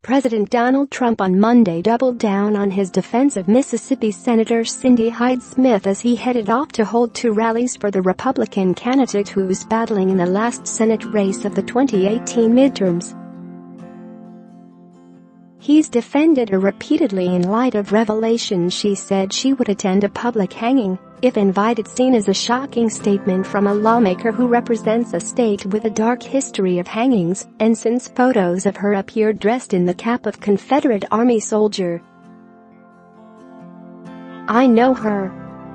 President Donald Trump on Monday doubled down on his defense of Mississippi Senator Cindy Hyde-Smith as he headed off to hold two rallies for the Republican candidate who is battling in the last Senate race of the 2018 midterms. He's defended her repeatedly in light of revelations she said she would attend a public hanging, if invited, seen as a shocking statement from a lawmaker who represents a state with a dark history of hangings, and since photos of her appeared dressed in the cap of Confederate Army soldier. "I know her.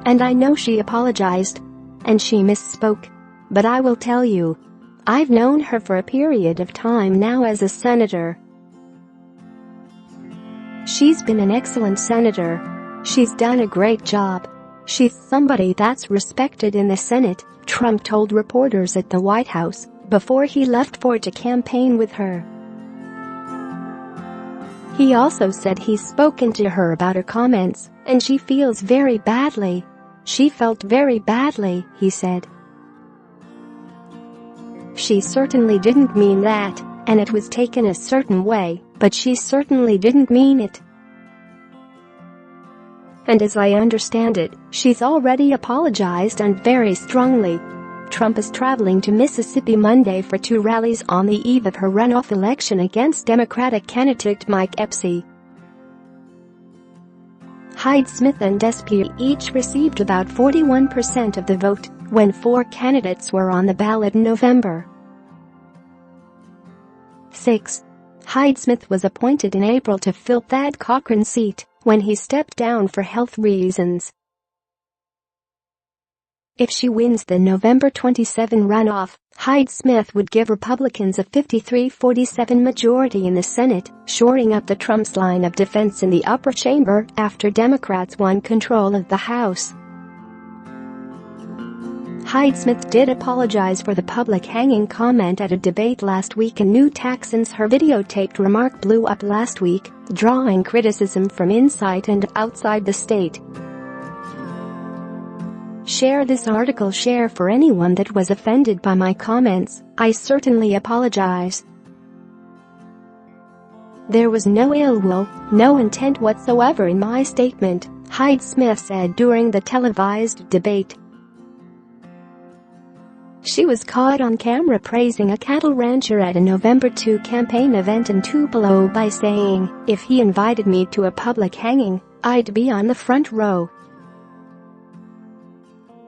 And I know she apologized. And she misspoke. But I will tell you. I've known her for a period of time now as a senator. She's been an excellent senator. She's done a great job. She's somebody that's respected in the Senate," Trump told reporters at the White House before he left to campaign with her. He also said he's spoken to her about her comments, and she feels very badly. "She felt very badly," he said. "She certainly didn't mean that, and it was taken a certain way, but she certainly didn't mean it. And as I understand it, she's already apologized and very strongly." Trump is traveling to Mississippi Monday for two rallies on the eve of her runoff election against Democratic candidate Mike Epps. Hyde-Smith and SP each received about 41% of the vote when four candidates were on the ballot in November. 6. Hyde-Smith was appointed in April to fill Thad Cochran's seat when he stepped down for health reasons. If she wins the November 27 runoff, Hyde-Smith would give Republicans a 53-47 majority in the Senate, shoring up the Trump's line of defense in the upper chamber after Democrats won control of the House. Hyde-Smith did apologize for the public hanging comment at a debate last week in New Tack since her videotaped remark blew up last week, drawing criticism from inside and outside the state. "Share this article. Share for anyone that was offended by my comments. I certainly apologize. There was no ill will, no intent whatsoever in my statement," Hyde-Smith said during the televised debate. She was caught on camera praising a cattle rancher at a November 2 campaign event in Tupelo by saying, "If he invited me to a public hanging, I'd be on the front row."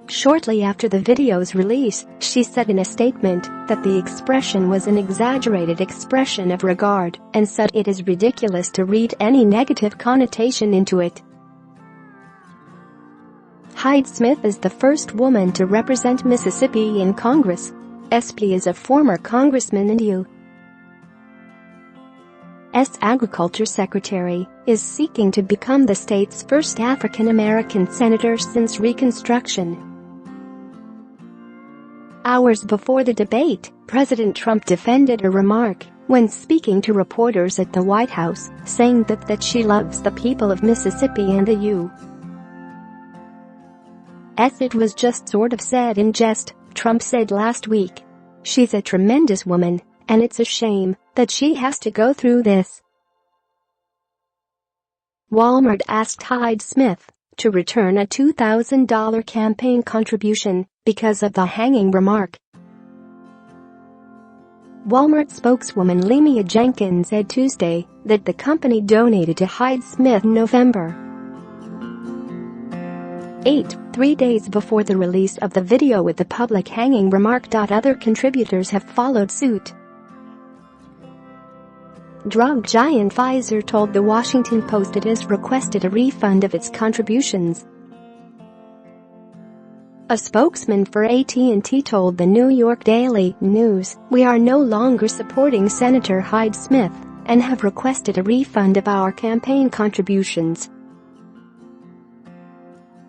Shortly after the video's release, she said in a statement that the expression was an exaggerated expression of regard and said it is ridiculous to read any negative connotation into it. Hyde-Smith is the first woman to represent Mississippi in Congress. SP is a former congressman and U.S. Agriculture Secretary, is seeking to become the state's first African-American senator since Reconstruction. Hours before the debate, President Trump defended her remark when speaking to reporters at the White House, saying that she loves the people of Mississippi and the U.S. It was just sort of said in jest, Trump said last week. "She's a tremendous woman, and it's a shame that she has to go through this." Walmart asked Hyde-Smith to return a $2,000 campaign contribution because of the hanging remark. Walmart spokeswoman Lemia Jenkins said Tuesday that the company donated to Hyde-Smith in November 8, 3 days before the release of the video with the public hanging remark. Other contributors have followed suit. Drug giant Pfizer told The Washington Post it has requested a refund of its contributions. A spokesman for AT&T told the New York Daily News, "We are no longer supporting Senator Hyde-Smith and have requested a refund of our campaign contributions."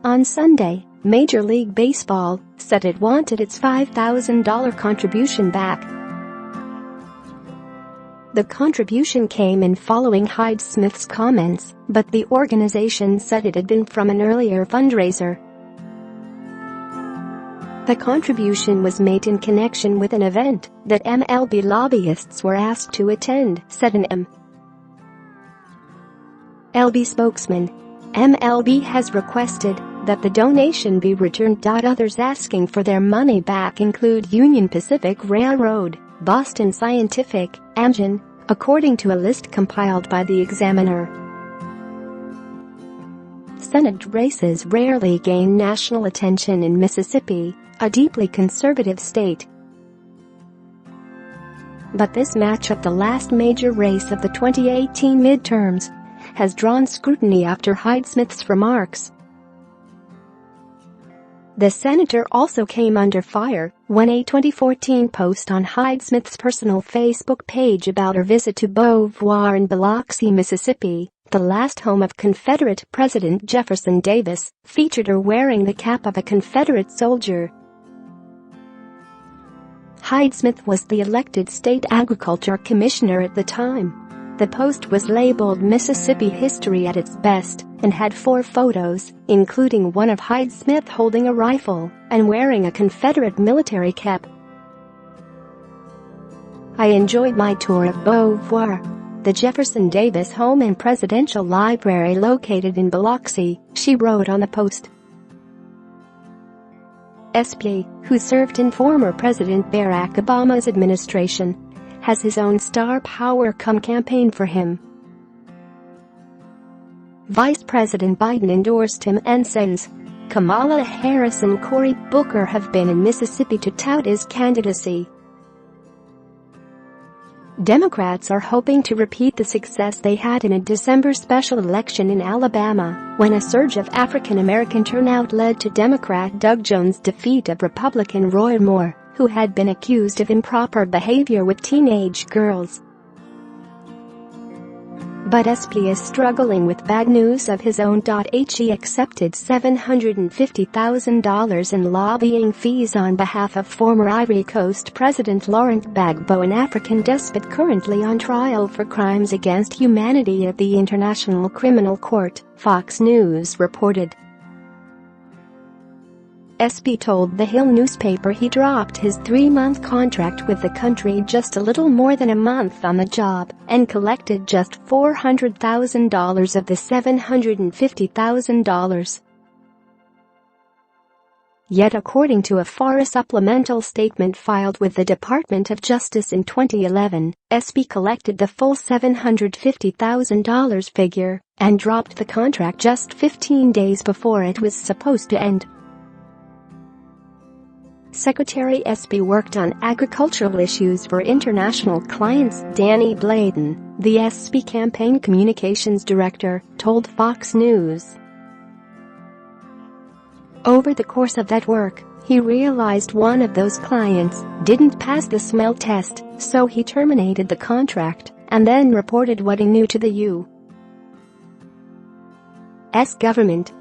On Sunday, Major League Baseball said it wanted its $5,000 contribution back. The contribution came in following Hyde-Smith's comments, but the organization said it had been from an earlier fundraiser. The contribution was made in connection with an event that MLB lobbyists were asked to attend, said an MLB spokesman. MLB has requested that the donation be returned. Others asking for their money back include Union Pacific Railroad, Boston Scientific, Amgen, according to a list compiled by the Examiner. Senate races rarely gain national attention in Mississippi, a deeply conservative state. But this matchup, the last major race of the 2018 midterms, has drawn scrutiny after Hyde-Smith's remarks. The senator also came under fire when a 2014 post on Hyde-Smith's personal Facebook page about her visit to Beauvoir in Biloxi, Mississippi, the last home of Confederate President Jefferson Davis, featured her wearing the cap of a Confederate soldier. Hyde-Smith was the elected state agriculture commissioner at the time. The post was labeled Mississippi History at its best and had 4 photos, including one of Hyde-Smith holding a rifle and wearing a Confederate military cap. "I enjoyed my tour of Beauvoir, the Jefferson Davis home and presidential library located in Biloxi," she wrote on the post. SP, who served in former President Barack Obama's administration, has his own star power campaign for him. Vice President Biden endorsed him, and since Kamala Harris and Cory Booker have been in Mississippi to tout his candidacy. Democrats are hoping to repeat the success they had in a December special election in Alabama, when a surge of African American turnout led to Democrat Doug Jones' defeat of Republican Roy Moore, who had been accused of improper behavior with teenage girls. But SP is struggling with bad news of his own. He accepted $750,000 in lobbying fees on behalf of former Ivory Coast President Laurent Gbagbo, an African despot currently on trial for crimes against humanity at the International Criminal Court, Fox News reported. SP told The Hill newspaper he dropped his 3-month contract with the country just a little more than a month on the job and collected just $400,000 of the $750,000. Yet according to a FARA supplemental statement filed with the Department of Justice in 2011, SP collected the full $750,000 figure and dropped the contract just 15 days before it was supposed to end. Secretary SP worked on agricultural issues for international clients. Danny Bladen, the SP campaign communications director, told Fox News. Over the course of that work, he realized one of those clients didn't pass the smell test, so he terminated the contract and then reported what he knew to the U.S. government.